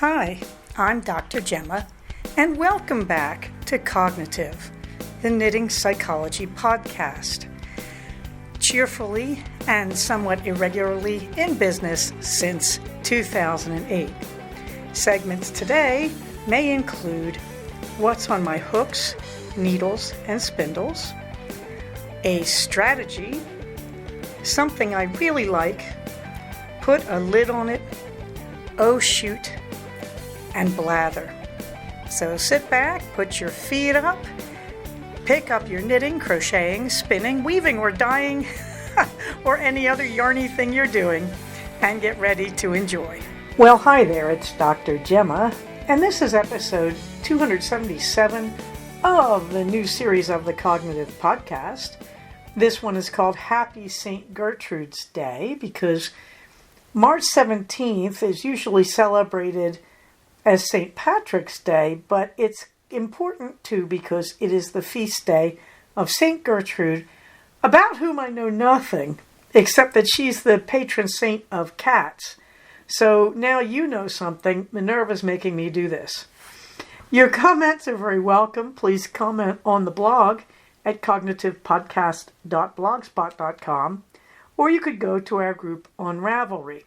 Hi, I'm Dr. Gemma, and welcome back to Cognitive, the Knitting Psychology podcast. Cheerfully and somewhat irregularly in business since 2008. Segments today may include what's on my hooks, needles, and spindles, a strategy, something I really like, put a lid on it, oh shoot, and blather. So sit back, put your feet up, pick up your knitting, crocheting, spinning, weaving, or dyeing, or any other yarny thing you're doing, and get ready to enjoy. Well, hi there, it's Dr. Gemma, and this is episode 277 of the new series of the Cognitive Podcast. This one is called Happy St. Gertrude's Day because March 17th is usually celebrated as St. Patrick's Day, but it's important too because it is the feast day of St. Gertrude, about whom I know nothing, except that she's the patron saint of cats. So now you know something. Minerva's making me do this. Your comments are very welcome. Please comment on the blog at cognitivepodcast.blogspot.com, or you could go to our group on Ravelry.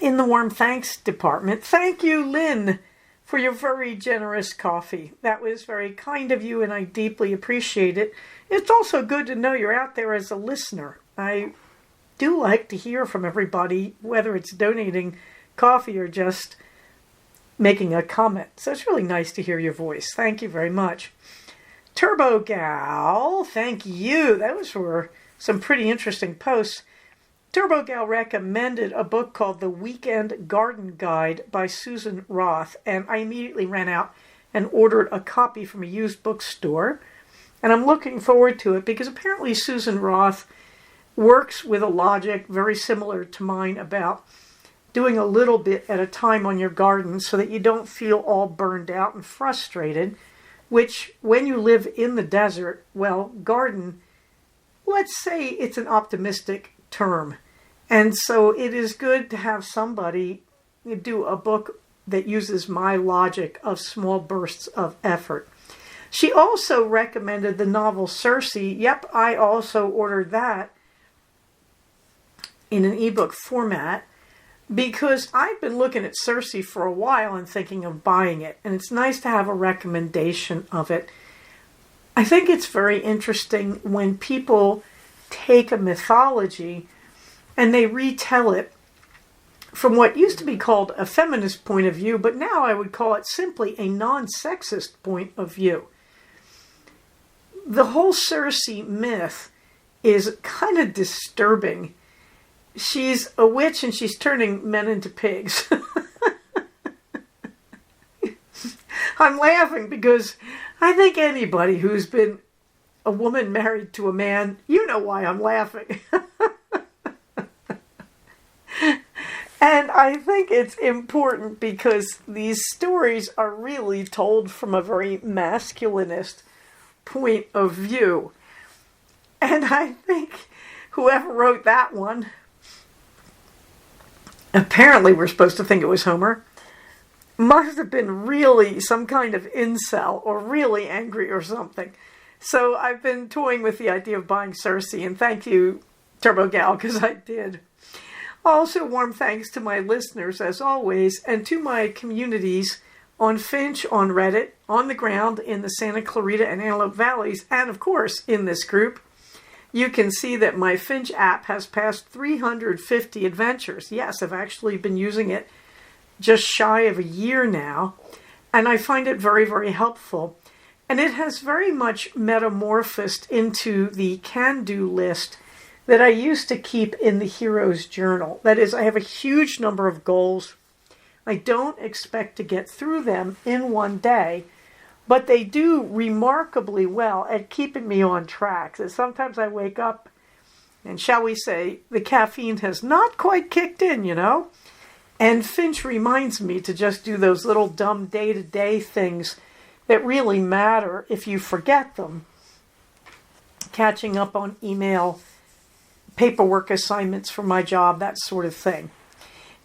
In the warm thanks department, thank you, Lynn, for your very generous coffee. That was very kind of you, and I deeply appreciate it. It's also good to know you're out there as a listener. I do like to hear from everybody, whether it's donating coffee or just making a comment. So it's really nice to hear your voice. Thank you very much. Turbo Gal, thank you. That was for some pretty interesting posts. Turbo Gal recommended a book called The Weekend Garden Guide by Susan Roth, and I immediately ran out and ordered a copy from a used bookstore. And I'm looking forward to it because apparently Susan Roth works with a logic very similar to mine about doing a little bit at a time on your garden so that you don't feel all burned out and frustrated, which when you live in the desert, well, garden, let's say it's an optimistic term. And so it is good to have somebody do a book that uses my logic of small bursts of effort. She also recommended the novel Circe. Yep, I also ordered that in an ebook format because I've been looking at Circe for a while and thinking of buying it. And it's nice to have a recommendation of it. I think it's very interesting when people take a mythology and they retell it from what used to be called a feminist point of view, but now I would call it simply a non-sexist point of view. The whole Circe myth is kind of disturbing. She's a witch and she's turning men into pigs. I'm laughing because I think anybody who's been a woman married to a man, you know why I'm laughing. And I think it's important because these stories are really told from a very masculinist point of view. And I think whoever wrote that one, apparently we're supposed to think it was Homer, must have been really some kind of incel or really angry or something. So I've been toying with the idea of buying Circe, and thank you, Turbo Gal, because I did. Also, warm thanks to my listeners, as always, and to my communities on Finch, on Reddit, on the ground in the Santa Clarita and Antelope Valleys, and of course, in this group. You can see that my Finch app has passed 350 adventures. Yes, I've actually been using it just shy of a year now, and I find it very, very helpful. And it has very much metamorphosed into the can-do list that I used to keep in the Hero's Journal. That is, I have a huge number of goals. I don't expect to get through them in one day, but they do remarkably well at keeping me on track. So sometimes I wake up and, shall we say, the caffeine has not quite kicked in, you know? And Finch reminds me to just do those little dumb day-to-day things that really matter if you forget them. Catching up on email, paperwork assignments for my job, that sort of thing.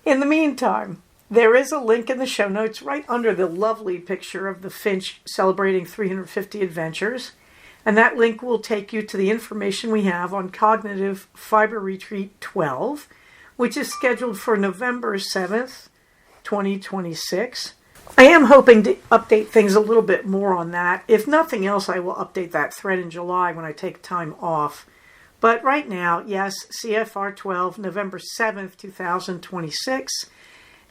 In the meantime, There is a link in the show notes right under the lovely picture of the finch celebrating 350 adventures. And that link will take you to the information we have on Cognitive Fiber Retreat 12, which is scheduled for November 7th, 2026. I am hoping to update things a little bit more on that. If nothing else, I will update that thread in July when I take time off. But right now, yes, CFR 12, November 7th, 2026.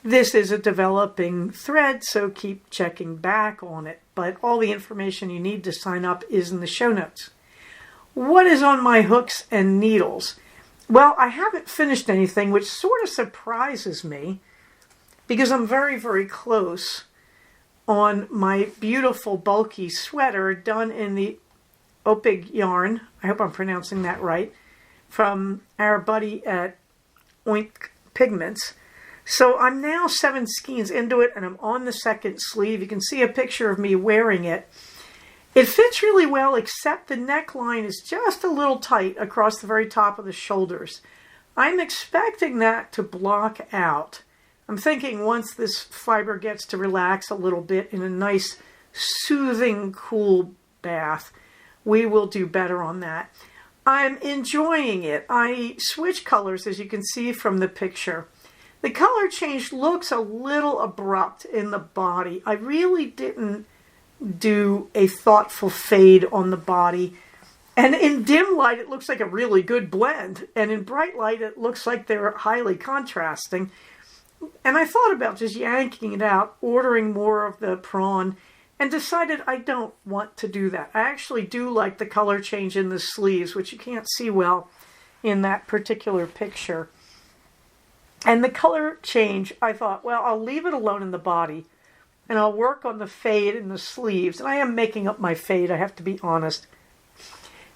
This is a developing thread, so keep checking back on it. But all the information you need to sign up is in the show notes. What is on my hooks and needles? Well, I haven't finished anything, which sort of surprises me because I'm very, very close on my beautiful bulky sweater done in the Opig yarn. I hope I'm pronouncing that right. From our buddy at Oink Pigments. So I'm now 7 skeins into it, and I'm on the second sleeve. You can see a picture of me wearing it. It fits really well, except the neckline is just a little tight across the very top of the shoulders. I'm expecting that to block out. I'm thinking once this fiber gets to relax a little bit in a nice, soothing, cool bath, we will do better on that. I'm enjoying it. I switch colors, as you can see from the picture. The color change looks a little abrupt in the body. I really didn't do a thoughtful fade on the body. And in dim light, it looks like a really good blend. And in bright light, it looks like they're highly contrasting. And I thought about just yanking it out, ordering more of the prawn, and decided I don't want to do that. I actually do like the color change in the sleeves, which you can't see well in that particular picture. And the color change, I thought, well, I'll leave it alone in the body, and I'll work on the fade in the sleeves. And I am making up my fade, I have to be honest.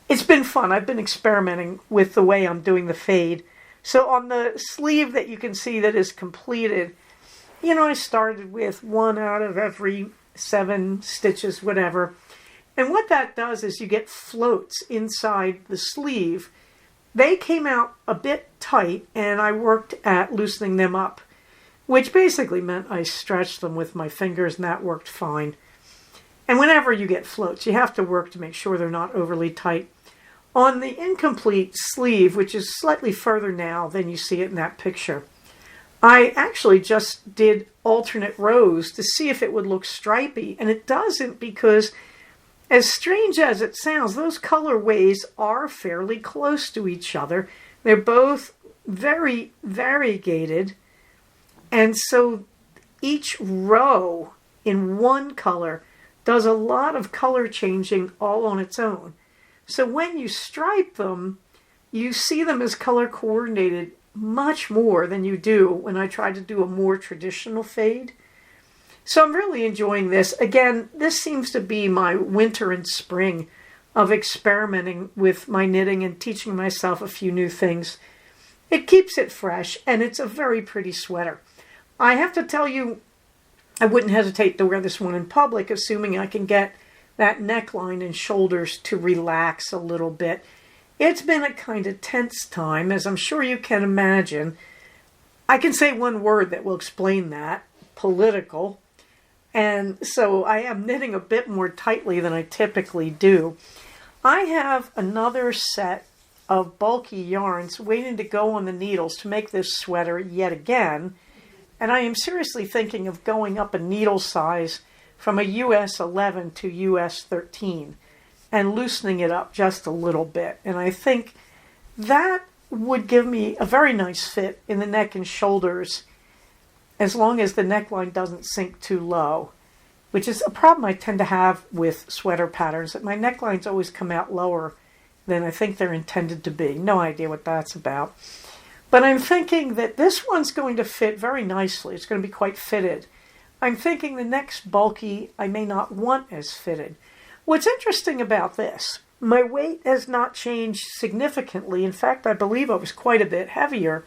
It's been fun. I've been experimenting with the way I'm doing the fade. So on the sleeve that you can see that is completed, I started with 1 out of every 7 stitches, whatever. And what that does is you get floats inside the sleeve. They came out a bit tight, and I worked at loosening them up, which basically meant I stretched them with my fingers, and that worked fine. And whenever you get floats, you have to work to make sure they're not overly tight. On the incomplete sleeve, which is slightly further now than you see it in that picture, I actually just did alternate rows to see if it would look stripy, and it doesn't, because as strange as it sounds, those colorways are fairly close to each other. They're both very variegated, and so each row in one color does a lot of color changing all on its own. So when you stripe them, you see them as color coordinated much more than you do when I try to do a more traditional fade. So I'm really enjoying this. Again, this seems to be my winter and spring of experimenting with my knitting and teaching myself a few new things. It keeps it fresh, and it's a very pretty sweater. I have to tell you, I wouldn't hesitate to wear this one in public, assuming I can get that neckline and shoulders to relax a little bit. It's been a kind of tense time, as I'm sure you can imagine. I can say one word that will explain that: political. And so I am knitting a bit more tightly than I typically do. I have another set of bulky yarns waiting to go on the needles to make this sweater yet again. And I am seriously thinking of going up a needle size from a US 11 to US 13 and loosening it up just a little bit. And I think that would give me a very nice fit in the neck and shoulders, as long as the neckline doesn't sink too low, which is a problem I tend to have with sweater patterns, that my necklines always come out lower than I think they're intended to be. No idea what that's about. But I'm thinking that this one's going to fit very nicely. It's going to be quite fitted. I'm thinking the next bulky I may not want as fitted. What's interesting about this, my weight has not changed significantly. In fact, I believe I was quite a bit heavier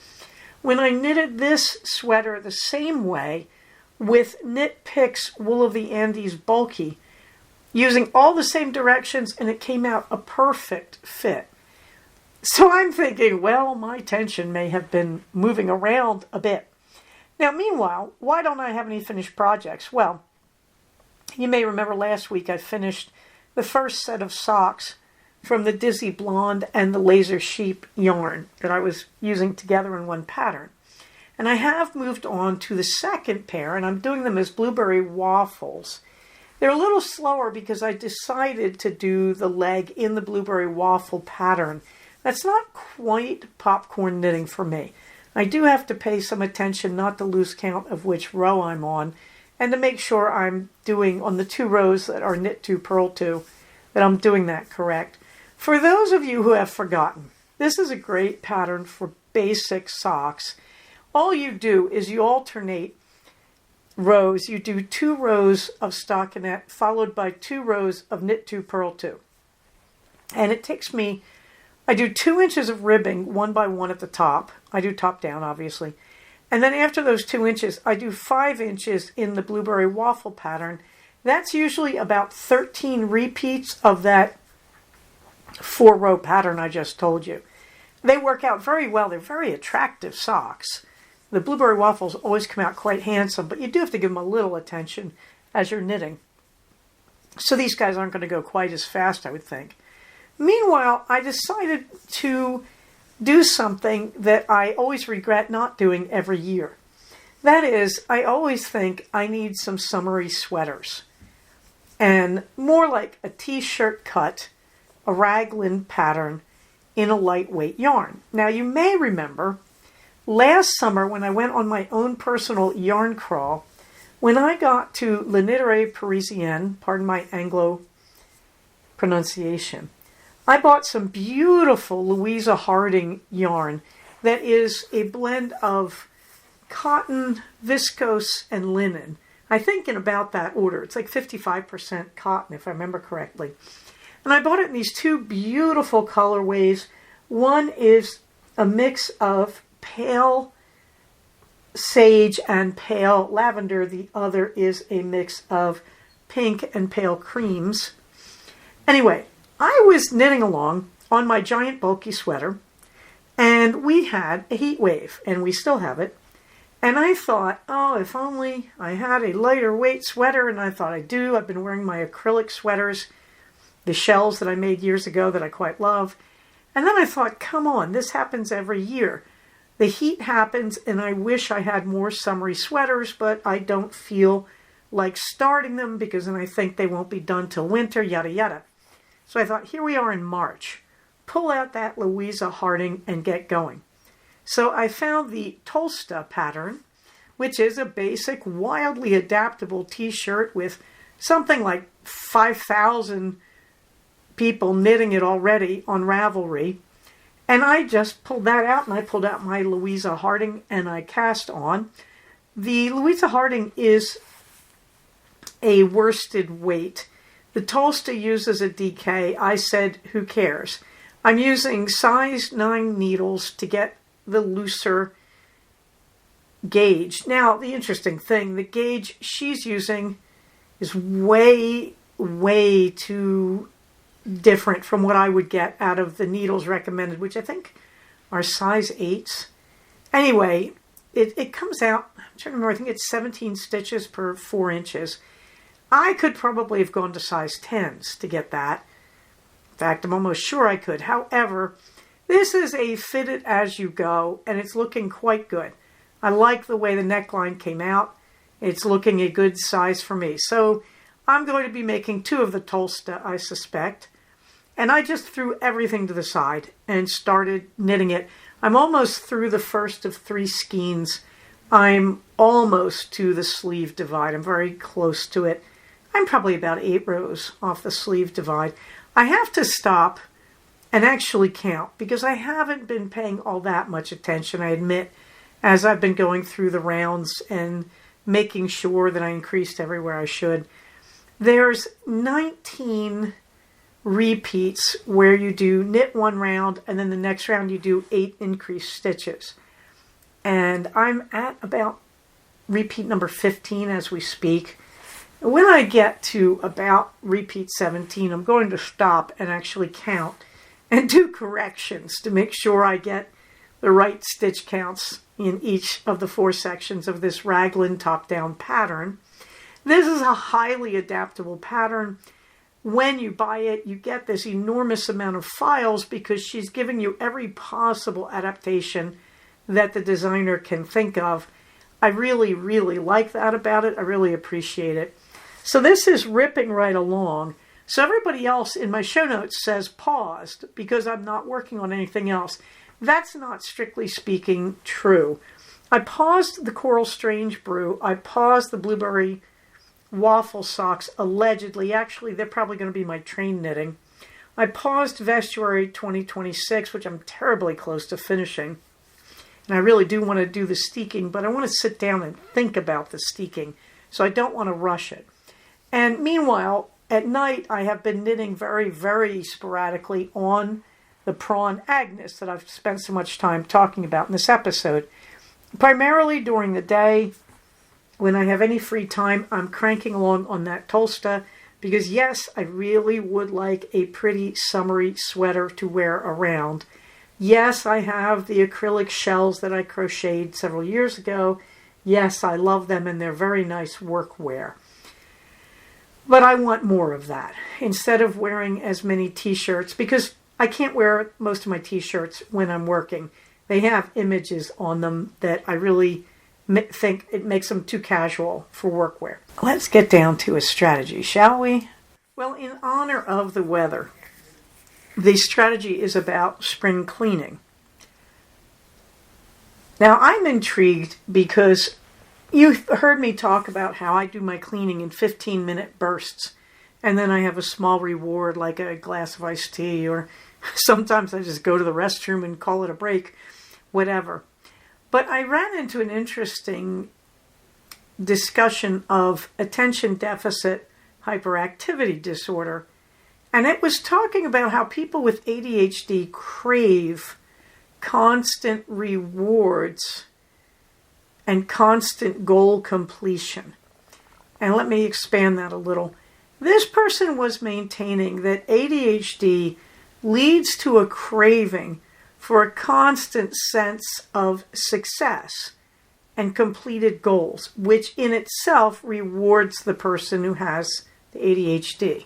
when I knitted this sweater the same way with Knit Picks Wool of the Andes Bulky, using all the same directions, and it came out a perfect fit. So I'm thinking, well, my tension may have been moving around a bit. Now, meanwhile, why don't I have any finished projects? Well, you may remember last week I finished the first set of socks from the Dizzy Blonde and the Laser Sheep yarn that I was using together in one pattern. And I have moved on to the second pair, and I'm doing them as blueberry waffles. They're a little slower because I decided to do the leg in the blueberry waffle pattern. That's not quite popcorn knitting for me. I do have to pay some attention not to lose count of which row I'm on, and to make sure I'm doing on the 2 rows that are knit 2, purl 2, that I'm doing that correct. For those of you who have forgotten, this is a great pattern for basic socks. All you do is you alternate rows. You do 2 rows of stockinette followed by 2 rows of knit 2, purl 2. And it takes me, I do 2 inches of ribbing 1 by 1 at the top. I do top down, obviously. And then after those 2 inches, I do 5 inches in the blueberry waffle pattern. That's usually about 13 repeats of that 4-row pattern I just told you. They work out very well. They're very attractive socks. The blueberry waffles always come out quite handsome, but you do have to give them a little attention as you're knitting. So these guys aren't going to go quite as fast, I would think. Meanwhile, I decided to do something that I always regret not doing every year. That is, I always think I need some summery sweaters. And more like a t-shirt cut, a raglan pattern in a lightweight yarn. Now you may remember last summer when I went on my own personal yarn crawl, when I got to La Knitterie Parisienne, pardon my Anglo pronunciation, I bought some beautiful Louisa Harding yarn that is a blend of cotton, viscose, and linen. I think in about that order. It's like 55% cotton, if I remember correctly. And I bought it in these 2 beautiful colorways. One is a mix of pale sage and pale lavender. The other is a mix of pink and pale creams. Anyway, I was knitting along on my giant bulky sweater, and we had a heat wave, and we still have it. And I thought, oh, if only I had a lighter weight sweater, and I thought I do. I've been wearing my acrylic sweaters, the shells that I made years ago that I quite love. And then I thought, come on, this happens every year. The heat happens, and I wish I had more summery sweaters, but I don't feel like starting them because then I think they won't be done till winter, yada yada. So I thought, here we are in March. Pull out that Louisa Harding and get going. So I found the Tolsta pattern, which is a basic, wildly adaptable t-shirt with something like 5,000 people knitting it already on Ravelry. And I just pulled that out, and I pulled out my Louisa Harding and I cast on. The Louisa Harding is a worsted weight. The Tolsta uses a DK. I said, who cares? I'm using size 9 needles to get the looser gauge. Now, the interesting thing, the gauge she's using is way, way too different from what I would get out of the needles recommended, which I think are size 8s. Anyway, it comes out, I'm trying to remember, I think it's 17 stitches per 4 inches. I could probably have gone to size 10s to get that. In fact, I'm almost sure I could. However, this is a fit it as you go, and it's looking quite good. I like the way the neckline came out. It's looking a good size for me. So I'm going to be making 2 of the Tolsta, I suspect. And I just threw everything to the side and started knitting it. I'm almost through the first of 3 skeins. I'm almost to the sleeve divide. I'm very close to it. I'm probably about 8 rows off the sleeve divide. I have to stop and actually count because I haven't been paying all that much attention, I admit, as I've been going through the rounds and making sure that I increased everywhere I should. There's 19 repeats where you do knit 1 round and then the next round you do 8 increased stitches. And I'm at about repeat number 15 as we speak. When I get to about repeat 17, I'm going to stop and actually count and do corrections to make sure I get the right stitch counts in each of the 4 sections of this raglan top-down pattern. This is a highly adaptable pattern. When you buy it, you get this enormous amount of files because she's giving you every possible adaptation that the designer can think of. I really, really like that about it. I really appreciate it. So this is ripping right along. So everybody else in my show notes says paused because I'm not working on anything else. That's not strictly speaking true. I paused the Coral Strange Brew. I paused the Blueberry Waffle Socks, allegedly. Actually, they're probably going to be my train knitting. I paused Vestuary 2026, which I'm terribly close to finishing. And I really do want to do the steeking, but I want to sit down and think about the steeking. So I don't want to rush it. And meanwhile, at night, I have been knitting very, very sporadically on the Prawn Agnes that I've spent so much time talking about in this episode. Primarily during the day, when I have any free time, I'm cranking along on that Tolsta because, yes, I really would like a pretty summery sweater to wear around. Yes, I have the acrylic shells that I crocheted several years ago. Yes, I love them and they're very nice workwear. But I want more of that instead of wearing as many t-shirts because I can't wear most of my t-shirts when I'm working. They have images on them that I really think it makes them too casual for workwear. Let's get down to a strategy, shall we? Well, in honor of the weather, the strategy is about spring cleaning. Now, I'm intrigued because you've heard me talk about how I do my cleaning in 15-minute bursts, and then I have a small reward like a glass of iced tea, or sometimes I just go to the restroom and call it a break, whatever. But I ran into an interesting discussion of attention deficit hyperactivity disorder, and it was talking about how people with ADHD crave constant rewards and constant goal completion. And let me expand that a little. This person was maintaining that ADHD leads to a craving for a constant sense of success and completed goals, which in itself rewards the person who has the ADHD.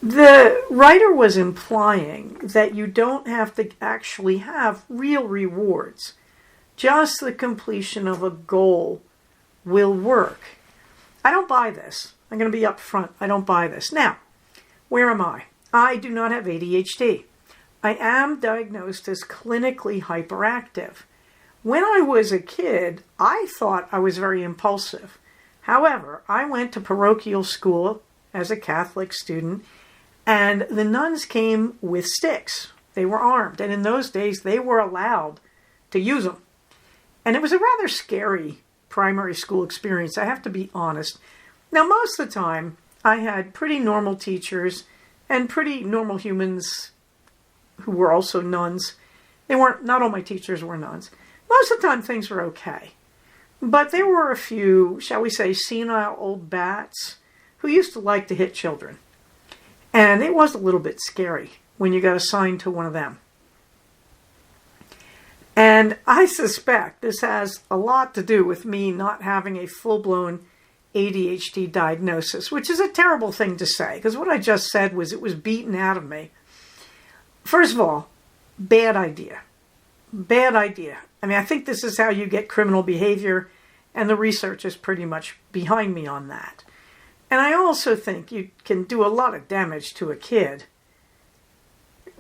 The writer was implying that you don't have to actually have real rewards. Just the completion of a goal will work. I don't buy this. I'm going to be upfront. I don't buy this. Now, where am I? I do not have ADHD. I am diagnosed as clinically hyperactive. When I was a kid, I thought I was very impulsive. However, I went to parochial school as a Catholic student, and the nuns came with sticks. They were armed, and in those days, they were allowed to use them. And it was a rather scary primary school experience, I have to be honest. Now, most of the time, I had pretty normal teachers and pretty normal humans who were also nuns. Not all my teachers were nuns. Most of the time, things were okay. But there were a few, shall we say, senile old bats who used to like to hit children. And it was a little bit scary when you got assigned to one of them. And I suspect this has a lot to do with me not having a full-blown ADHD diagnosis, which is a terrible thing to say, because what I just said was it was beaten out of me. First of all, bad idea. Bad idea. I mean, I think this is how you get criminal behavior, and the research is pretty much behind me on that. And I also think you can do a lot of damage to a kid.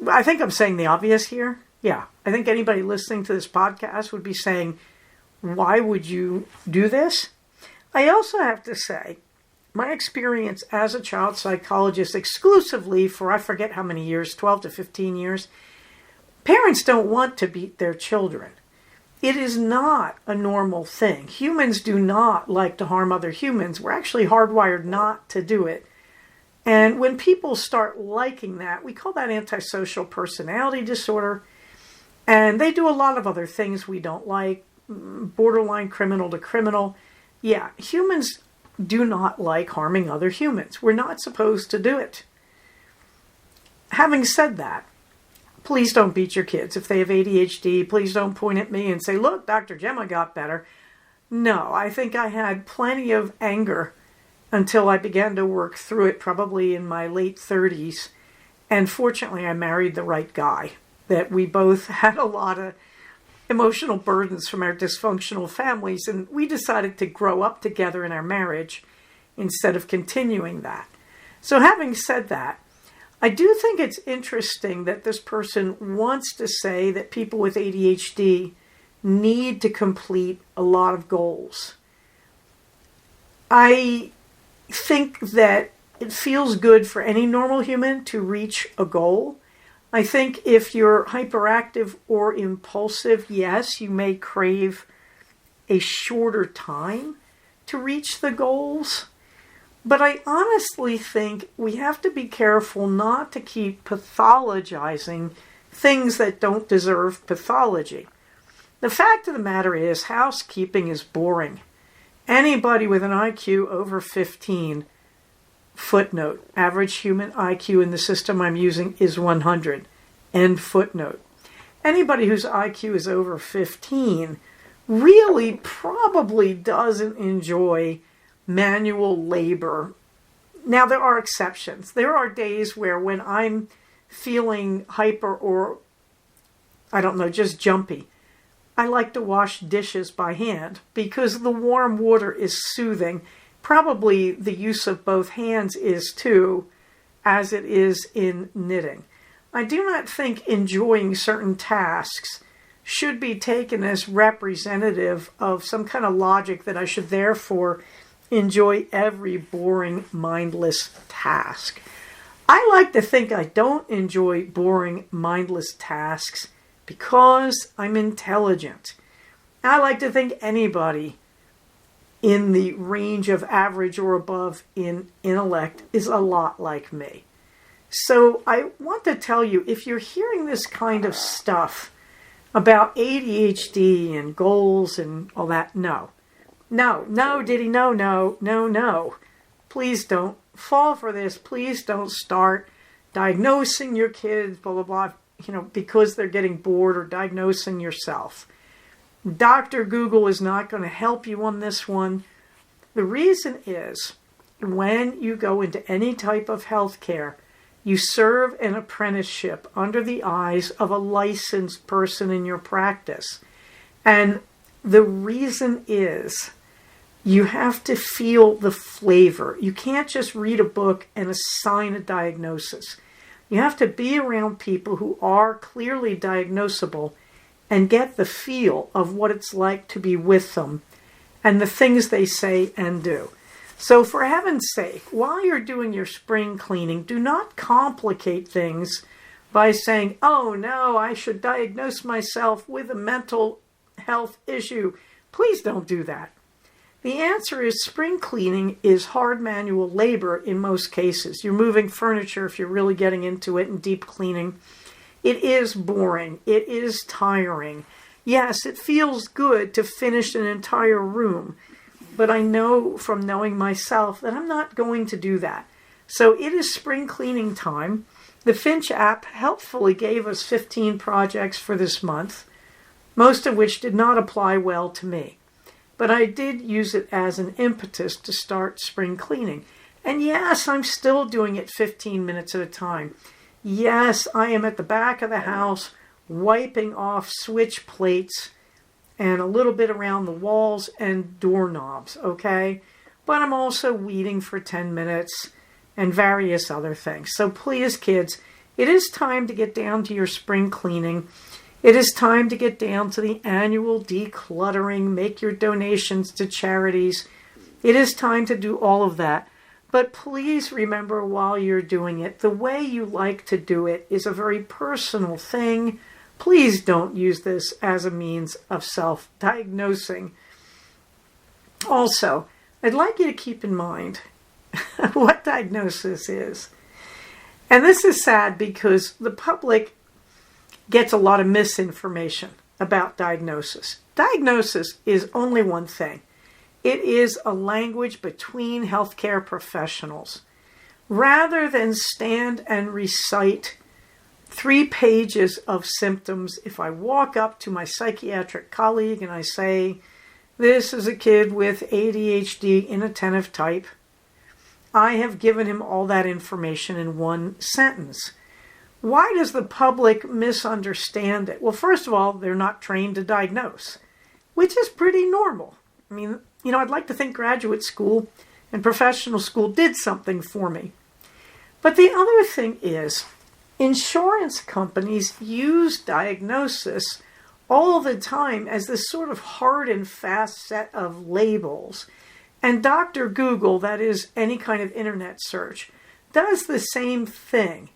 I think I'm saying the obvious here. Yeah, I think anybody listening to this podcast would be saying, why would you do this? I also have to say, my experience as a child psychologist exclusively for I forget how many years, 12 to 15 years, parents don't want to beat their children. It is not a normal thing. Humans do not like to harm other humans. We're actually hardwired not to do it. And when people start liking that, we call that antisocial personality disorder. And they do a lot of other things we don't like, borderline criminal to criminal. Yeah, humans do not like harming other humans. We're not supposed to do it. Having said that, please don't beat your kids. If they have ADHD, please don't point at me and say, look, Dr. Gemma got better. No, I think I had plenty of anger until I began to work through it, probably in my late 30s. And fortunately, I married the right guy, that we both had a lot of emotional burdens from our dysfunctional families, and we decided to grow up together in our marriage instead of continuing that. So having said that, I do think it's interesting that this person wants to say that people with ADHD need to complete a lot of goals. I think that it feels good for any normal human to reach a goal. I think if you're hyperactive or impulsive, yes, you may crave a shorter time to reach the goals. But I honestly think we have to be careful not to keep pathologizing things that don't deserve pathology. The fact of the matter is, housekeeping is boring. Anybody with an IQ over 15, footnote, average human IQ in the system I'm using is 100, end footnote. Anybody whose IQ is over 15 really probably doesn't enjoy manual labor. Now, there are exceptions. There are days where when I'm feeling hyper or, I don't know, just jumpy, I like to wash dishes by hand because the warm water is soothing. Probably the use of both hands is too, as it is in knitting. I do not think enjoying certain tasks should be taken as representative of some kind of logic that I should therefore enjoy every boring, mindless task. I like to think I don't enjoy boring, mindless tasks because I'm intelligent. I like to think anybody in the range of average or above in intellect is a lot like me. So I want to tell you, if you're hearing this kind of stuff about ADHD and goals and all that, no, Diddy, no. Please don't fall for this. Please don't start diagnosing your kids, blah, blah, blah, because they're getting bored, or diagnosing yourself. Dr. Google is not going to help you on this one. The reason is, when you go into any type of healthcare, you serve an apprenticeship under the eyes of a licensed person in your practice. And the reason is, you have to feel the flavor. You can't just read a book and assign a diagnosis. You have to be around people who are clearly diagnosable and get the feel of what it's like to be with them and the things they say and do. So for heaven's sake, while you're doing your spring cleaning, do not complicate things by saying, oh no, I should diagnose myself with a mental health issue. Please don't do that. The answer is spring cleaning is hard manual labor in most cases. You're moving furniture if you're really getting into it, and deep cleaning. It is boring. It is tiring. Yes, it feels good to finish an entire room, but I know from knowing myself that I'm not going to do that. So it is spring cleaning time. The Finch app helpfully gave us 15 projects for this month, most of which did not apply well to me. But I did use it as an impetus to start spring cleaning. And yes, I'm still doing it 15 minutes at a time. Yes, I am at the back of the house wiping off switch plates and a little bit around the walls and doorknobs, okay? But I'm also weeding for 10 minutes and various other things. So please, kids, it is time to get down to your spring cleaning. It is time to get down to the annual decluttering, make your donations to charities. It is time to do all of that. But please remember while you're doing it, the way you like to do it is a very personal thing. Please don't use this as a means of self-diagnosing. Also, I'd like you to keep in mind what diagnosis is. And this is sad because the public gets a lot of misinformation about diagnosis. Diagnosis is only one thing. It is a language between healthcare professionals. Rather than stand and recite 3 pages of symptoms. If I walk up to my psychiatric colleague and I say, this is a kid with ADHD inattentive type, I have given him all that information in one sentence. Why does the public misunderstand it? Well, first of all, they're not trained to diagnose, which is pretty normal. I mean, I'd like to think graduate school and professional school did something for me. But the other thing is, insurance companies use diagnosis all the time as this sort of hard and fast set of labels. And Dr. Google, that is any kind of internet search, does the same thing.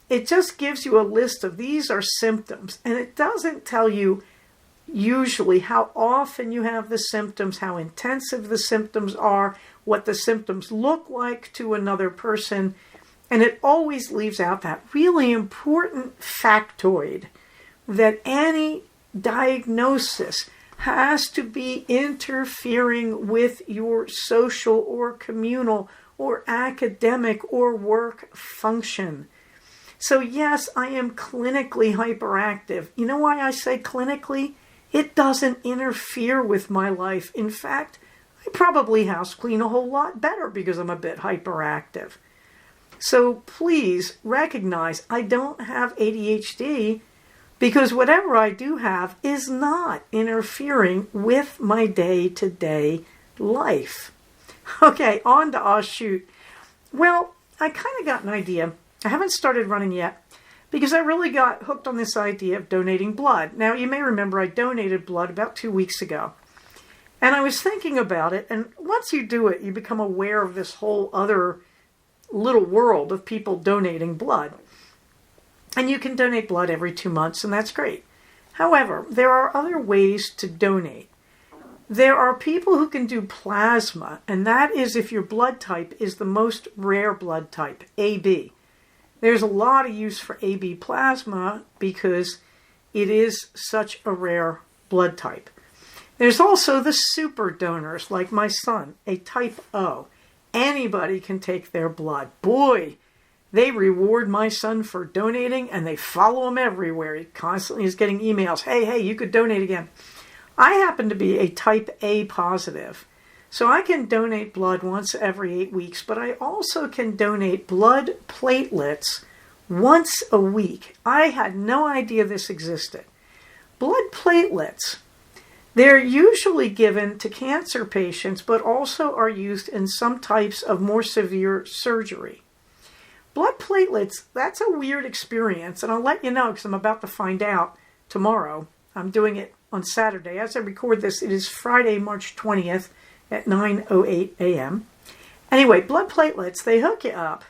It just gives you a list of these are symptoms, and it doesn't tell you usually how often you have the symptoms, how intensive the symptoms are, what the symptoms look like to another person, and it always leaves out that really important factoid that any diagnosis has to be interfering with your social or communal or academic or work function. So yes, I am clinically hyperactive. You know why I say clinically? It doesn't interfere with my life. In fact, I probably house clean a whole lot better because I'm a bit hyperactive. So please recognize I don't have ADHD because whatever I do have is not interfering with my day-to-day life. Okay, on to shoot. Well, I kind of got an idea. I haven't started running yet because I really got hooked on this idea of donating blood. Now, you may remember I donated blood about 2 weeks ago. And I was thinking about it, and once you do it, you become aware of this whole other little world of people donating blood. And you can donate blood every 2 months, and that's great. However, there are other ways to donate. There are people who can do plasma, and that is if your blood type is the most rare blood type, AB. There's a lot of use for AB plasma because it is such a rare blood type. There's also the super donors, like my son, a type O. Anybody can take their blood. Boy, they reward my son for donating, and they follow him everywhere. He constantly is getting emails. Hey, you could donate again. I happen to be a type A positive, so I can donate blood once every 8 weeks, but I also can donate blood platelets once a week. I had no idea this existed. Blood platelets, they're usually given to cancer patients, but also are used in some types of more severe surgery. Blood platelets, that's a weird experience, and I'll let you know because I'm about to find out tomorrow. I'm doing it on Saturday. As I record this, it is Friday, March 20th at 9:08 a.m. Anyway, blood platelets, they hook you up,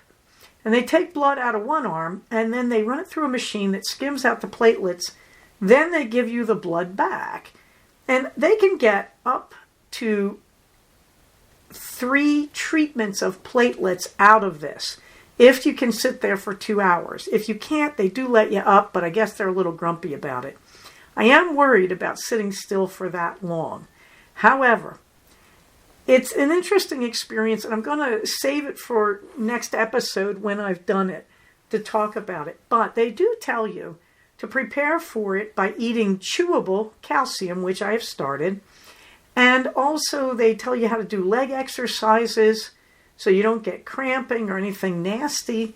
and they take blood out of one arm, and then they run it through a machine that skims out the platelets. Then they give you the blood back. And they can get up to 3 treatments of platelets out of this if you can sit there for 2 hours. If you can't, they do let you up, but I guess they're a little grumpy about it. I am worried about sitting still for that long. However, it's an interesting experience, and I'm going to save it for next episode when I've done it to talk about it. But they do tell you to prepare for it by eating chewable calcium, which I have started. And also they tell you how to do leg exercises so you don't get cramping or anything nasty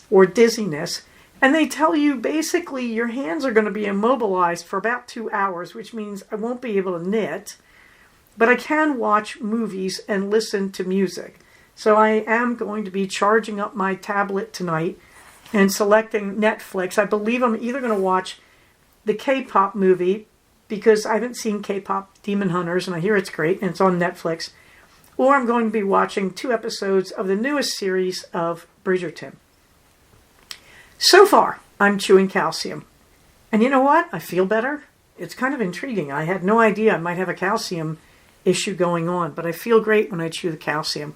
or dizziness. And they tell you basically your hands are going to be immobilized for about 2 hours, which means I won't be able to knit, but I can watch movies and listen to music. So I am going to be charging up my tablet tonight and selecting Netflix. I believe I'm either going to watch the K-pop movie, because I haven't seen K-pop Demon Hunters, and I hear it's great, and it's on Netflix, or I'm going to be watching 2 episodes of the newest series of Bridgerton. So far, I'm chewing calcium. And you know what? I feel better. It's kind of intriguing. I had no idea I might have a calcium issue going on, but I feel great when I chew the calcium.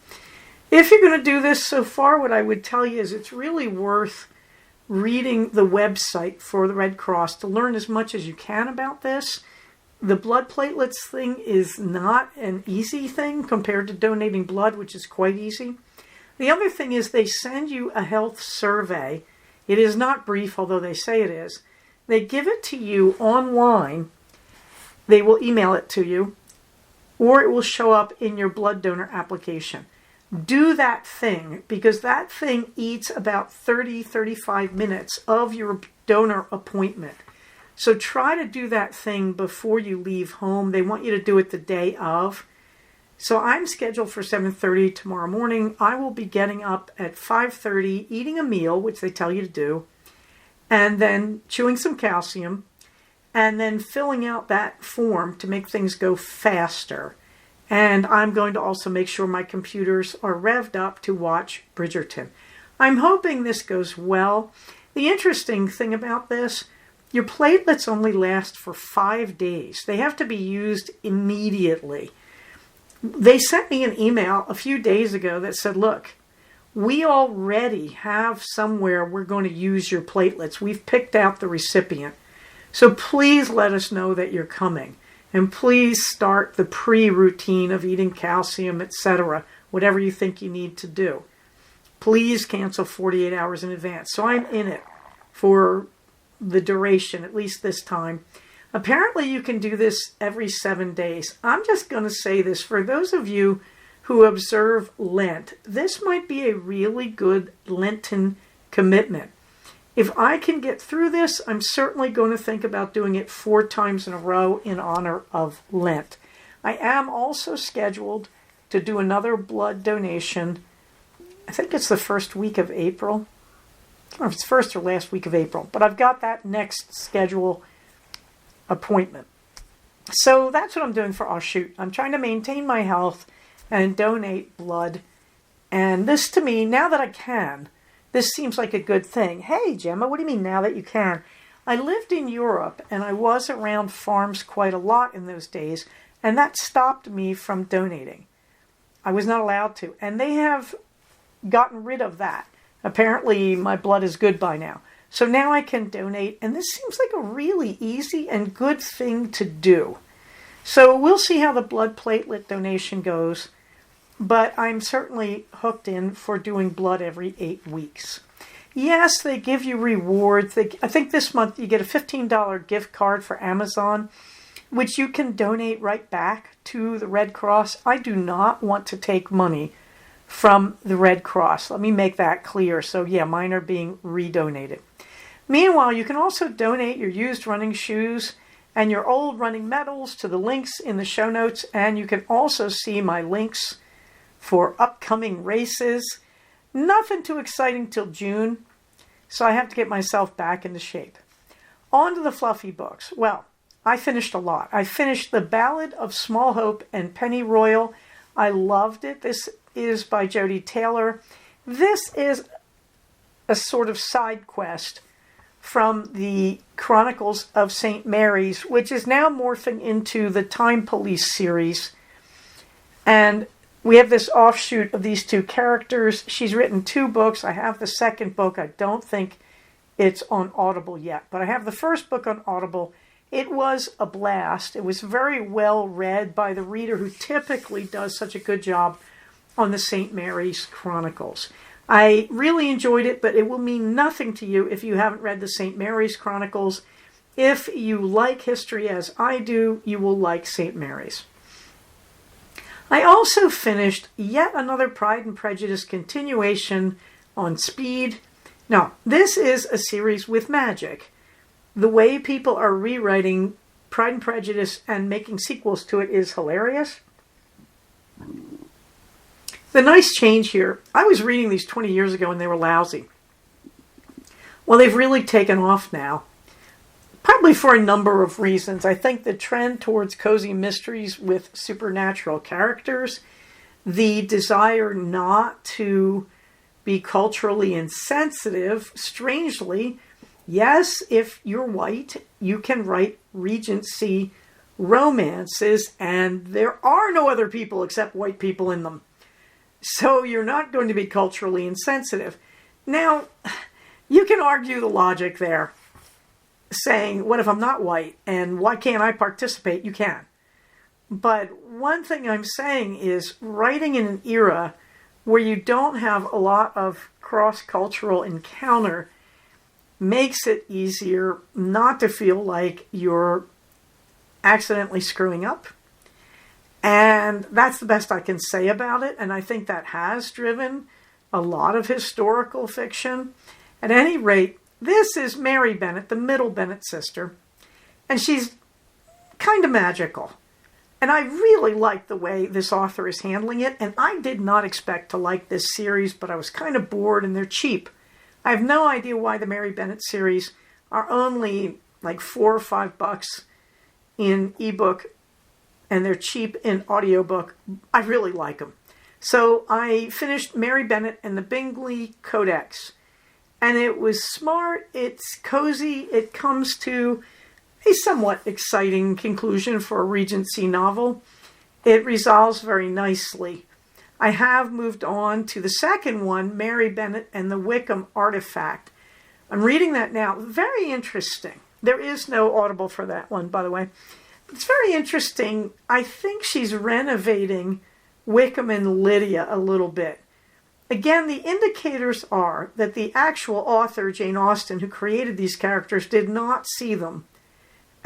If you're going to do this so far, what I would tell you is it's really worth reading the website for the Red Cross to learn as much as you can about this. The blood platelets thing is not an easy thing compared to donating blood, which is quite easy. The other thing is they send you a health survey It is not brief, although they say it is. They give it to you online. They will email it to you, or it will show up in your blood donor application. Do that thing, because that thing eats about 35 minutes of your donor appointment. So try to do that thing before you leave home. They want you to do it the day of. So I'm scheduled for 7:30 tomorrow morning. I will be getting up at 5:30, eating a meal, which they tell you to do, and then chewing some calcium, and then filling out that form to make things go faster. And I'm going to also make sure my computers are revved up to watch Bridgerton. I'm hoping this goes well. The interesting thing about this, your platelets only last for 5 days. They have to be used immediately. They sent me an email a few days ago that said, look, we already have somewhere we're going to use your platelets. We've picked out the recipient. So please let us know that you're coming. And please start the pre-routine of eating calcium, etc., whatever you think you need to do. Please cancel 48 hours in advance. So I'm in it for the duration, at least this time. Apparently you can do this every 7 days. I'm just going to say this. For those of you who observe Lent, this might be a really good Lenten commitment. If I can get through this, I'm certainly going to think about doing it 4 times in a row in honor of Lent. I am also scheduled to do another blood donation. I think it's the first week of April. Or if it's first or last week of April. But I've got that next schedule appointment. So that's what I'm doing for Shoot. I'm trying to maintain my health and donate blood. And this to me, now that I can, this seems like a good thing. Hey, Gemma, what do you mean now that you can? I lived in Europe and I was around farms quite a lot in those days, and that stopped me from donating. I was not allowed to. And they have gotten rid of that. Apparently, my blood is good by now. So now I can donate, and this seems like a really easy and good thing to do. So we'll see how the blood platelet donation goes, but I'm certainly hooked in for doing blood every 8 weeks. Yes, they give you rewards. I think this month you get a $15 gift card for Amazon, which you can donate right back to the Red Cross. I do not want to take money from the Red Cross. Let me make that clear. So yeah, mine are being redonated. Meanwhile, you can also donate your used running shoes and your old running medals to the links in the show notes. And you can also see my links for upcoming races. Nothing too exciting till June, so I have to get myself back into shape. On to the fluffy books. Well, I finished a lot. I finished The Ballad of Small Hope and Penny Royal. I loved it. This is by Jodi Taylor. This is a sort of side quest from the Chronicles of St. Mary's, which is now morphing into the Time Police series. And we have this offshoot of these 2 characters. She's written 2 books. I have the second book. I don't think it's on Audible yet, but I have the first book on Audible. It was a blast. It was very well read by the reader who typically does such a good job on the St. Mary's Chronicles. I really enjoyed it, but it will mean nothing to you if you haven't read the St. Mary's Chronicles. If you like history as I do, you will like St. Mary's. I also finished yet another Pride and Prejudice continuation on Speed. Now, this is a series with magic. The way people are rewriting Pride and Prejudice and making sequels to it is hilarious. The nice change here, I was reading these 20 years ago and they were lousy. Well, they've really taken off now. Probably for a number of reasons. I think the trend towards cozy mysteries with supernatural characters, the desire not to be culturally insensitive, strangely, yes, if you're white, you can write Regency romances, and there are no other people except white people in them. So you're not going to be culturally insensitive. Now, you can argue the logic there, saying, what if I'm not white, and why can't I participate? You can. But one thing I'm saying is, writing in an era where you don't have a lot of cross-cultural encounter, makes it easier not to feel like you're accidentally screwing up. And that's the best I can say about it. And I think that has driven a lot of historical fiction. At any rate, this is Mary Bennet, the middle Bennet sister. And she's kind of magical. And I really like the way this author is handling it. And I did not expect to like this series, but I was kind of bored and they're cheap. I have no idea why the Mary Bennet series are only like $4 or $5 in ebook, and they're cheap in audiobook. I really like them. So I finished Mary Bennet and the Bingley Codex. And it was smart, it's cozy, it comes to a somewhat exciting conclusion for a Regency novel. It resolves very nicely. I have moved on to the second one, Mary Bennet and the Wickham Artifact. I'm reading that now. Very interesting. There is no Audible for that one, by the way. It's very interesting. I think she's renovating Wickham and Lydia a little bit. Again, the indicators are that the actual author, Jane Austen, who created these characters, did not see them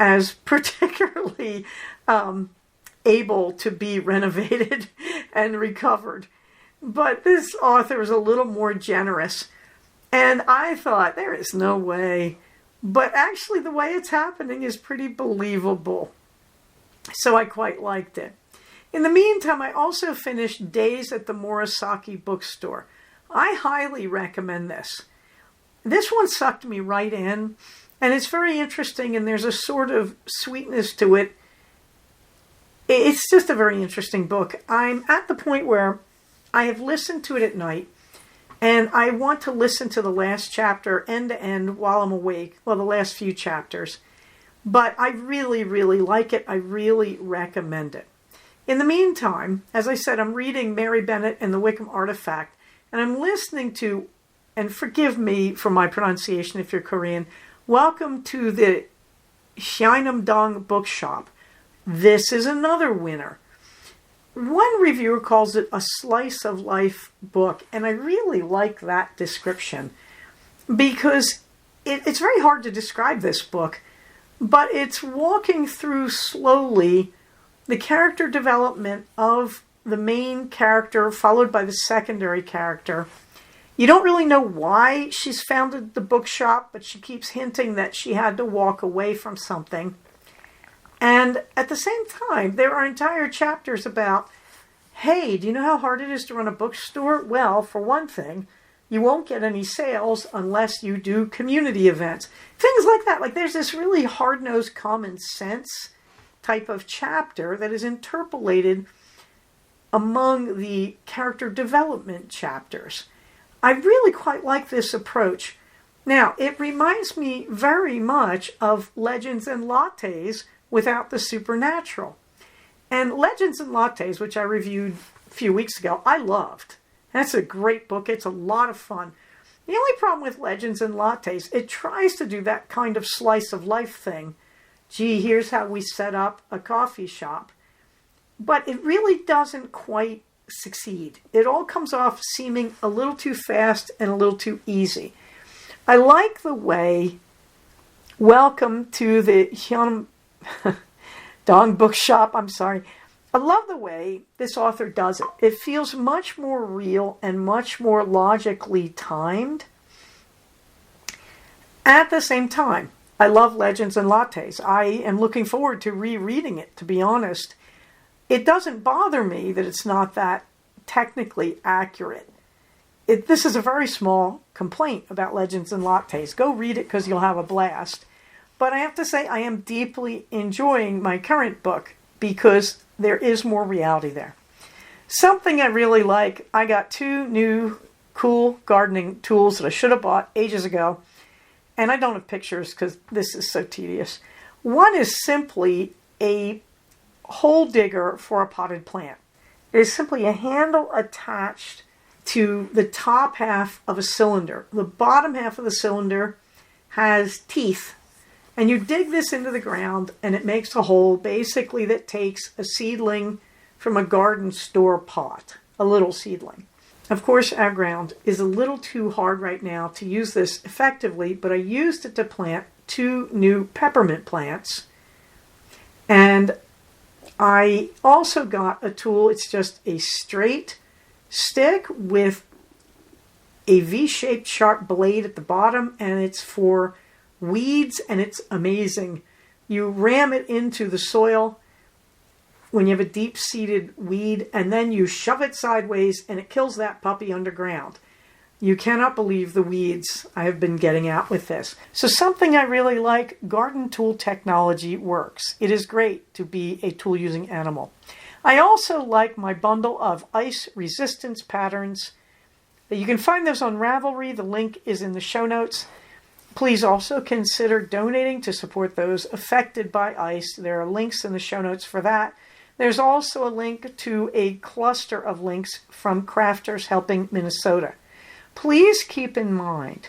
as particularly able to be renovated and recovered. But this author is a little more generous. And I thought, there is no way. But actually, the way it's happening is pretty believable. So I quite liked it. In the meantime, I also finished Days at the Murasaki Bookstore. I highly recommend this. This one sucked me right in, and it's very interesting, and there's a sort of sweetness to it. It's just a very interesting book. I'm at the point where I have listened to it at night, and I want to listen to the last chapter end to end while I'm awake. Well, the last few chapters. But I really, really like it. I really recommend it. In the meantime, as I said, I'm reading Mary Bennet and the Wickham Artifact, and I'm listening to, and forgive me for my pronunciation if you're Korean, Welcome to the Shinam-dong Bookshop. This is another winner. One reviewer calls it a slice of life book, and I really like that description because it's very hard to describe this book, but it's walking through slowly the character development of the main character followed by the secondary character. You don't really know why she's founded the bookshop, but she keeps hinting that she had to walk away from something. And at the same time, there are entire chapters about, hey, do you know how hard it is to run a bookstore? Well, for one thing, you won't get any sales unless you do community events. Things like that. Like there's this really hard-nosed common sense type of chapter that is interpolated among the character development chapters. I really quite like this approach. Now, it reminds me very much of Legends and Lattes without the supernatural. And Legends and Lattes, which I reviewed a few weeks ago, I loved. That's a great book. It's a lot of fun. The only problem with Legends and Lattes, it tries to do that kind of slice of life thing. Gee, here's how we set up a coffee shop. But it really doesn't quite succeed. It all comes off seeming a little too fast and a little too easy. I like the way Welcome to the Dong Bookshop, I love the way this author does it. It feels much more real and much more logically timed. At the same time, I love Legends and Lattes. I am looking forward to rereading it, to be honest. It doesn't bother me that it's not that technically accurate. This is a very small complaint about Legends and Lattes. Go read it because you'll have a blast. But I have to say I am deeply enjoying my current book because there is more reality there. Something I really like, I got 2 new cool gardening tools that I should have bought ages ago. And I don't have pictures because this is so tedious. One is simply a hole digger for a potted plant. It is simply a handle attached to the top half of a cylinder. The bottom half of the cylinder has teeth. And you dig this into the ground and it makes a hole basically that takes a seedling from a garden store pot, a little seedling. Of course, our ground is a little too hard right now to use this effectively, but I used it to plant 2 new peppermint plants. And I also got a tool. It's just a straight stick with a V-shaped sharp blade at the bottom, and it's for weeds, and it's amazing. You ram it into the soil when you have a deep-seated weed, and then you shove it sideways, and it kills that puppy underground. You cannot believe the weeds I have been getting out with this. So something I really like, garden tool technology works. It is great to be a tool-using animal. I also like my bundle of ice resistance patterns. You can find those on Ravelry. The link is in the show notes. Please also consider donating to support those affected by ice. There are links in the show notes for that. There's also a link to a cluster of links from Crafters Helping Minnesota. Please keep in mind,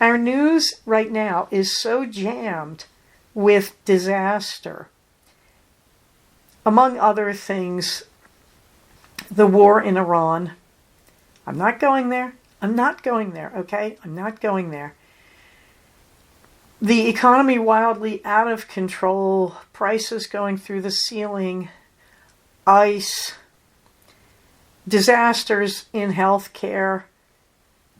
our news right now is so jammed with disaster. Among other things, the war in Iran. I'm not going there. Okay? I'm not going there. The economy wildly out of control, prices going through the ceiling, ice, disasters in healthcare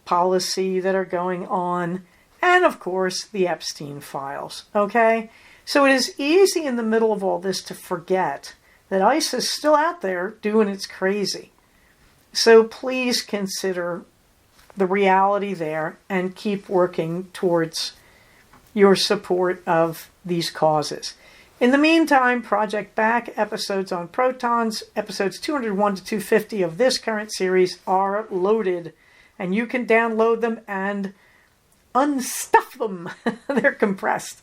policy that are going on, and of course the Epstein files. Okay? So it is easy in the middle of all this to forget that ICE is still out there doing its crazy. So please consider the reality there and keep working towards your support of these causes. In the meantime, Project Back episodes on protons, episodes 201 to 250 of this current series are loaded, and you can download them and unstuff them. They're compressed.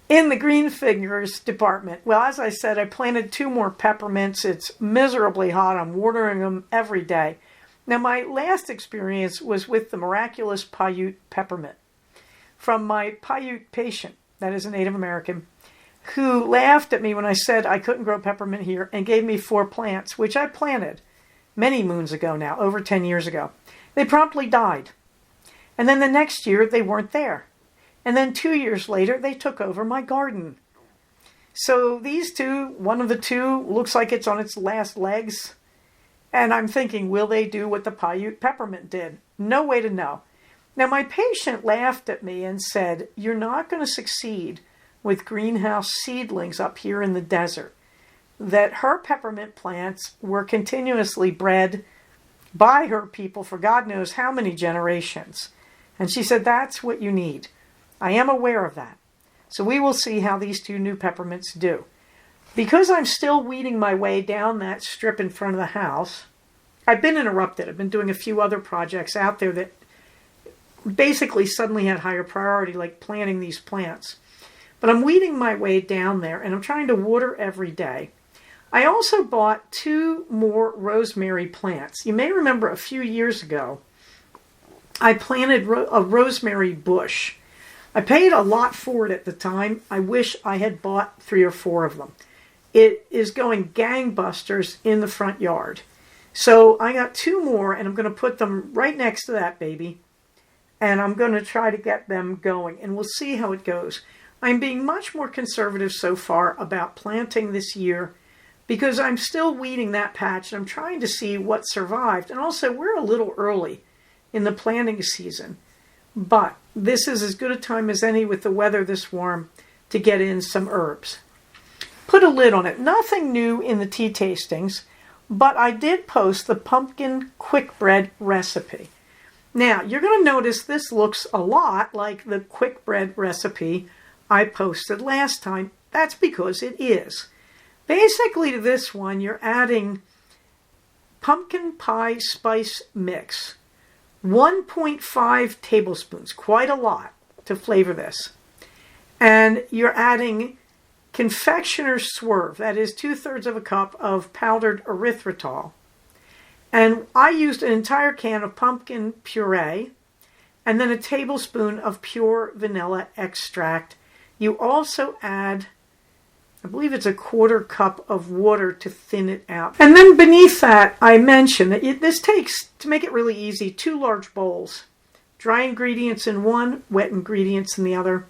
In the green fingers department, well, as I said, I planted 2 more peppermints. It's miserably hot. I'm watering them every day. Now, my last experience was with the miraculous Paiute peppermint from my Paiute patient, that is a Native American, who laughed at me when I said I couldn't grow peppermint here and gave me 4 plants, which I planted many moons ago now, over 10 years ago. They promptly died. And then the next year, they weren't there. And then 2 years later, they took over my garden. So these 2, one of the 2 looks like it's on its last legs. And I'm thinking, will they do what the Paiute peppermint did? No way to know. Now, my patient laughed at me and said, you're not going to succeed with greenhouse seedlings up here in the desert. That her peppermint plants were continuously bred by her people for God knows how many generations. And she said, that's what you need. I am aware of that. So we will see how these 2 new peppermints do. Because I'm still weeding my way down that strip in front of the house, I've been interrupted. I've been doing a few other projects out there that basically suddenly had higher priority, like planting these plants. But I'm weeding my way down there, and I'm trying to water every day. I also bought 2 more rosemary plants. You may remember a few years ago, I planted a rosemary bush. I paid a lot for it at the time. I wish I had bought 3 or 4 of them. It is going gangbusters in the front yard. So I got 2 more, and I'm going to put them right next to that baby. And I'm going to try to get them going, and we'll see how it goes. I'm being much more conservative so far about planting this year because I'm still weeding that patch, and I'm trying to see what survived. And also, we're a little early in the planting season. But this is as good a time as any with the weather this warm to get in some herbs. Put a lid on it. Nothing new in the tea tastings, but I did post the pumpkin quick bread recipe. Now, you're going to notice this looks a lot like the quick bread recipe I posted last time. That's because it is. Basically, to this one, you're adding pumpkin pie spice mix. 1.5 tablespoons, quite a lot to flavor this. And you're adding confectioner's swerve, that is 2/3 of a cup of powdered erythritol. And I used an entire can of pumpkin puree and then a tablespoon of pure vanilla extract. You also add I believe it's a 1/4 cup of water to thin it out. And then beneath that, I mentioned that this takes, to make it really easy, 2 large bowls. Dry ingredients in one, wet ingredients in the other.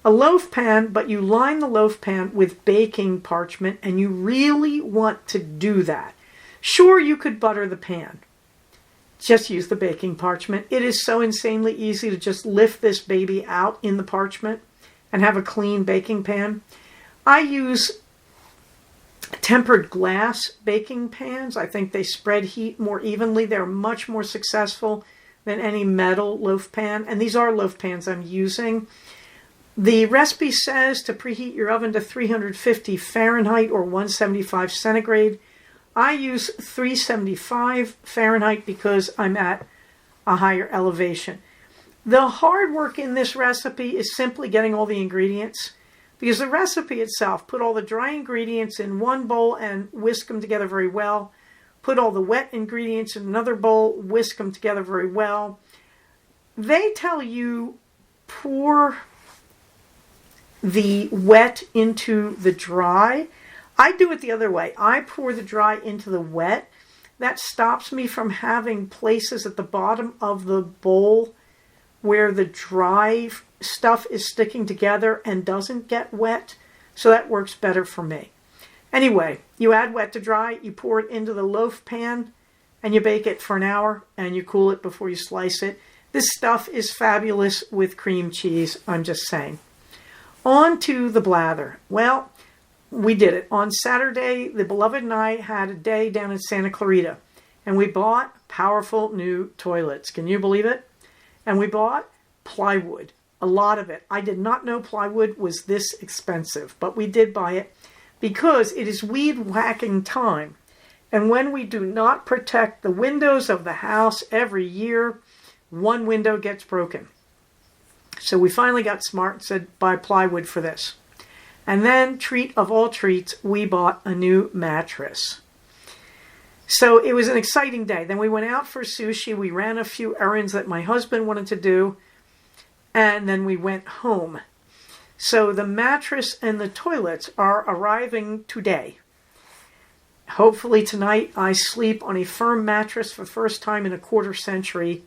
A loaf pan, but you line the loaf pan with baking parchment, and you really want to do that. Sure, you could butter the pan. Just use the baking parchment. It is so insanely easy to just lift this baby out in the parchment and have a clean baking pan. I use tempered glass baking pans. I think they spread heat more evenly. They're much more successful than any metal loaf pan. And these are loaf pans I'm using. The recipe says to preheat your oven to 350 Fahrenheit or 175 centigrade. I use 375 Fahrenheit because I'm at a higher elevation. The hard work in this recipe is simply getting all the ingredients, because the recipe itself, put all the dry ingredients in one bowl and whisk them together very well. Put all the wet ingredients in another bowl, whisk them together very well. They tell you pour the wet into the dry. I do it the other way. I pour the dry into the wet. That stops me from having places at the bottom of the bowl where the dry stuff is sticking together and doesn't get wet. So that works better for me. Anyway, you add wet to dry, you pour it into the loaf pan, and you bake it for an hour, and you cool it before you slice it. This stuff is fabulous with cream cheese, I'm just saying. On to the blather. Well, we did it. On Saturday, the beloved and I had a day down in Santa Clarita, and we bought powerful new toilets. Can you believe it? And we bought plywood, a lot of it. I did not know plywood was this expensive, but we did buy it because it is weed whacking time. And when we do not protect the windows of the house every year, one window gets broken. So we finally got smart and said, buy plywood for this. And then, treat of all treats, we bought a new mattress. So it was an exciting day. Then we went out for sushi. We ran a few errands that my husband wanted to do. And then we went home. So the mattress and the toilets are arriving today. Hopefully tonight I sleep on a firm mattress for the first time in a 1/4 century.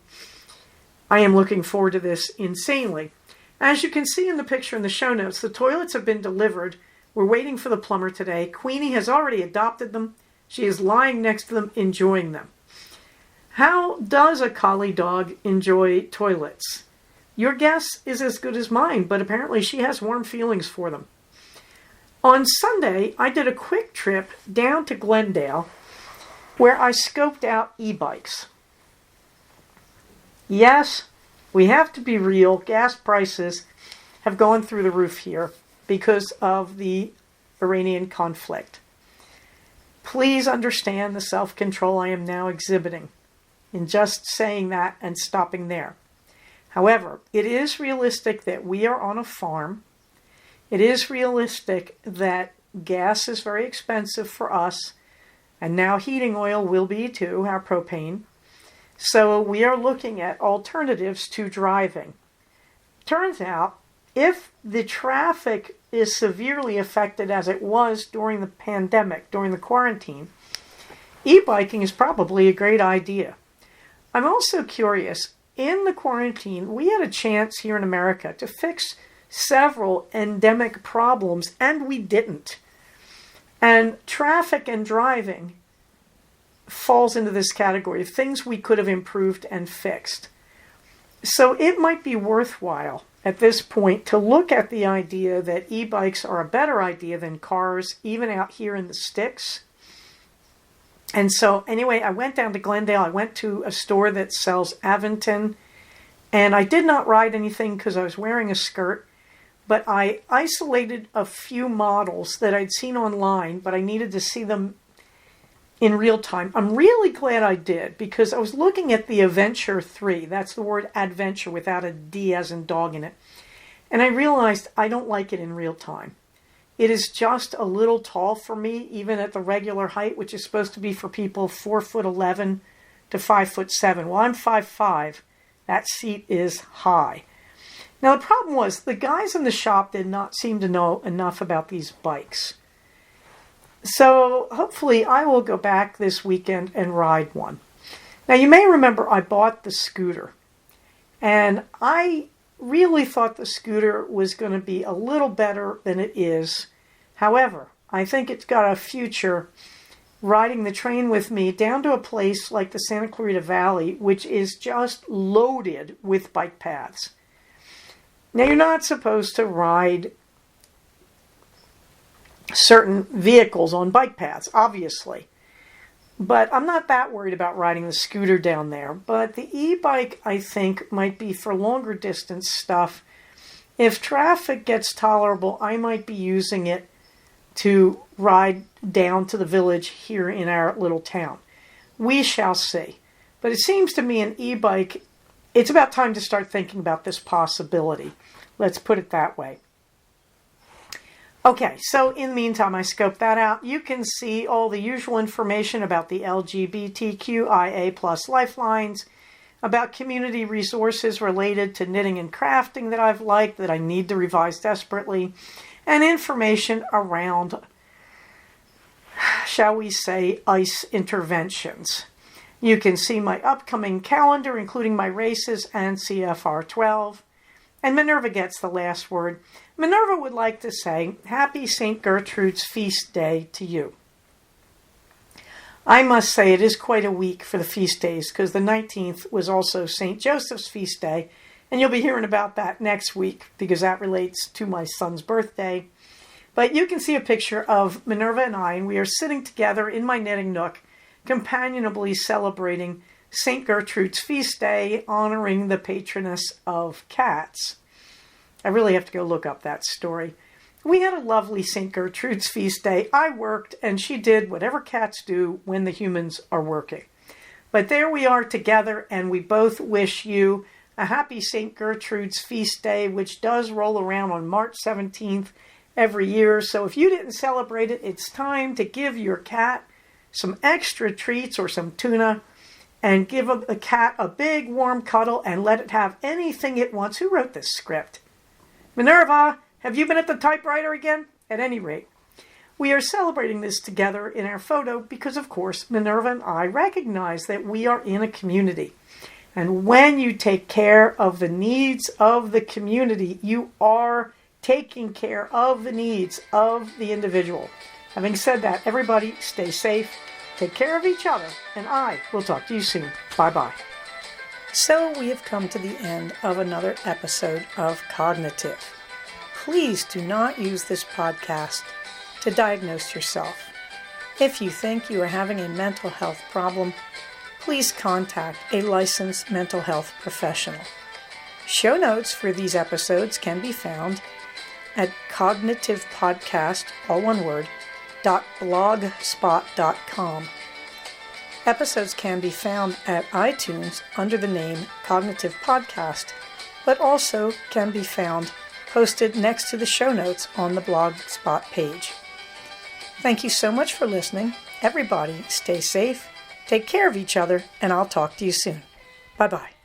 I am looking forward to this insanely. As you can see in the picture in the show notes, the toilets have been delivered. We're waiting for the plumber today. Queenie has already adopted them. She is lying next to them, enjoying them. How does a collie dog enjoy toilets? Your guess is as good as mine, but apparently she has warm feelings for them. On Sunday, I did a quick trip down to Glendale where I scoped out e-bikes. Yes, we have to be real. Gas prices have gone through the roof here because of the Iranian conflict. Please understand the self-control I am now exhibiting in just saying that and stopping there. However, it is realistic that we are on a farm. It is realistic that gas is very expensive for us, and now heating oil will be too, our propane. So we are looking at alternatives to driving. Turns out, if the traffic is severely affected as it was during the pandemic, during the quarantine, e-biking is probably a great idea. I'm also curious, in the quarantine, we had a chance here in America to fix several endemic problems, and we didn't. And traffic and driving falls into this category of things we could have improved and fixed. So it might be worthwhile at this point to look at the idea that e-bikes are a better idea than cars, even out here in the sticks. And so anyway, I went down to Glendale. I went to a store that sells Aventon, and I did not ride anything because I was wearing a skirt, but I isolated a few models that I'd seen online, but I needed to see them in real time. I'm really glad I did, because I was looking at the Adventure 3. That's the word adventure without a D as in dog in it. And I realized I don't like it in real time. It is just a little tall for me, even at the regular height, which is supposed to be for people 4'11" to 5'7". Well, I'm 5'5". That seat is high. Now, the problem was the guys in the shop did not seem to know enough about these bikes. So hopefully I will go back this weekend and ride one. Now you may remember I bought the scooter, and I really thought the scooter was going to be a little better than it is. However, I think it's got a future riding the train with me down to a place like the Santa Clarita Valley, which is just loaded with bike paths. Now, you're not supposed to ride certain vehicles on bike paths, obviously. But I'm not that worried about riding the scooter down there. But the e-bike, I think, might be for longer distance stuff. If traffic gets tolerable, I might be using it to ride down to the village here in our little town. We shall see. But it seems to me an e-bike, it's about time to start thinking about this possibility. Let's put it that way. Okay, so in the meantime, I scoped that out. You can see all the usual information about the LGBTQIA plus lifelines, about community resources related to knitting and crafting that I've liked, that I need to revise desperately, and information around, shall we say, ICE interventions. You can see my upcoming calendar, including my races and CFR 12. And Minerva gets the last word. Minerva would like to say, Happy St. Gertrude's Feast Day to you. I must say it is quite a week for the feast days, because the 19th was also St. Joseph's Feast Day, and you'll be hearing about that next week, because that relates to my son's birthday. But you can see a picture of Minerva and I, and we are sitting together in my knitting nook, companionably celebrating St. Gertrude's Feast Day, honoring the patroness of cats. I really have to go look up that story. We had a lovely St. Gertrude's Feast Day. I worked, and she did whatever cats do when the humans are working. But there we are together, and we both wish you a happy St. Gertrude's Feast Day, which does roll around on March 17th every year. So if you didn't celebrate it, it's time to give your cat some extra treats or some tuna, and give a cat a big warm cuddle and let it have anything it wants. Who wrote this script? Minerva, have you been at the typewriter again? At any rate, we are celebrating this together in our photo because, of course, Minerva and I recognize that we are in a community. And when you take care of the needs of the community, you are taking care of the needs of the individual. Having said that, everybody stay safe. Take care of each other, and I will talk to you soon. Bye-bye. So we have come to the end of another episode of Cognitive. Please do not use this podcast to diagnose yourself. If you think you are having a mental health problem, please contact a licensed mental health professional. Show notes for these episodes can be found at cognitivepodcast, all one word, .blogspot.com. Episodes can be found at iTunes under the name Cognitive Podcast, but also can be found posted next to the show notes on the Blogspot page. Thank you so much for listening. Everybody stay safe, take care of each other, and I'll talk to you soon. Bye-bye.